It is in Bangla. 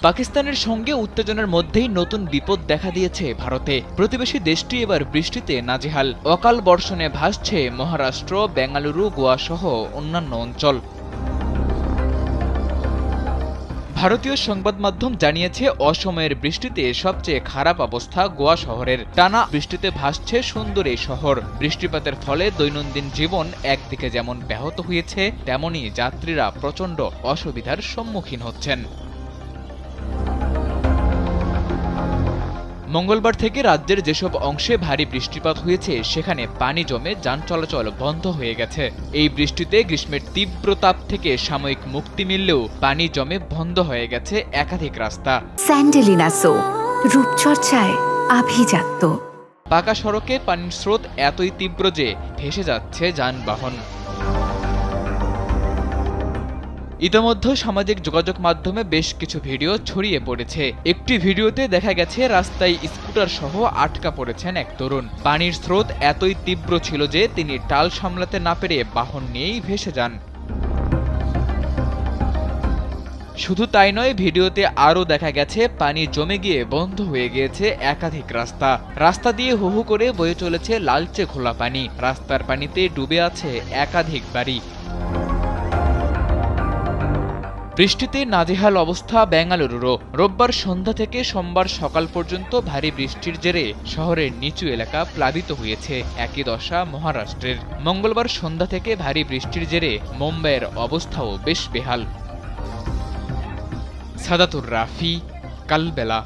পাকিস্তানের সঙ্গে উত্তেজনার মধ্যেই নতুন বিপদ দেখা দিয়েছে ভারতে। প্রতিবেশী দেশটি এবার বৃষ্টিতে নাজেহাল। অকাল বর্ষণে ভাসছে মহারাষ্ট্র, বেঙ্গালুরু, গোয়া সহ অন্যান্য অঞ্চল। ভারতীয় সংবাদ মাধ্যম জানিয়েছে, অসময়ের বৃষ্টিতে সবচেয়ে খারাপ অবস্থা গোয়া শহরের। টানা বৃষ্টিতে ভাসছে সুন্দর এই শহর। বৃষ্টিপাতের ফলে দৈনন্দিন জীবন একদিকে যেমন ব্যাহত হয়েছে, তেমনি যাত্রীরা প্রচণ্ড অসুবিধার সম্মুখীন হচ্ছেন। মঙ্গলবার থেকে রাজ্যের যেসব অংশে ভারী বৃষ্টিপাত হয়েছে সেখানে পানি জমে যান চলাচল বন্ধ হয়ে গেছে। এই বৃষ্টিতে গ্রীষ্মের তীব্র তাপ থেকে সাময়িক মুক্তি মিললেও পানি জমে বন্ধ হয়ে গেছে একাধিক রাস্তা। স্যান্ডেলিনা সো, রূপচর্চায় আভিজাত্য। পাকা সড়কে পানির স্রোত এতই তীব্র যে ভেসে যাচ্ছে যানবাহন। ইতোমধ্যে সামাজিক যোগাযোগ মাধ্যমে বেশ কিছু ভিডিও ছড়িয়ে পড়েছে। একটি ভিডিওতে দেখা গেছে রাস্তায় স্কুটার সহ আটকা পড়েছেন এক তরুণ। পানির স্রোত এতই তীব্র ছিল যে তিনি টাল সামলাতে না পেরে বাহন নিয়েই ভেসে যান। শুধু তাই নয়, ভিডিওতে আরও দেখা গেছে পানি জমে গিয়ে বন্ধ হয়ে গিয়েছে একাধিক রাস্তা। রাস্তা দিয়ে হু হু করে বয়ে চলেছে লালচে ঘোলা পানি। রাস্তার পানিতে ডুবে আছে একাধিক বাড়ি। বৃষ্টিতে নাজেহাল অবস্থা বেঙ্গালুরুরও। রোববার সন্ধ্যা থেকে সোমবার সকাল পর্যন্ত ভারী বৃষ্টির জেরে শহরের নিচু এলাকা প্লাবিত হয়েছে। একই দশা মহারাষ্ট্রের। মঙ্গলবার সন্ধ্যা থেকে ভারী বৃষ্টির জেরে মুম্বাইয়ের অবস্থাও বেশ বেহাল। সাদাতুর রাফি, কালবেলা।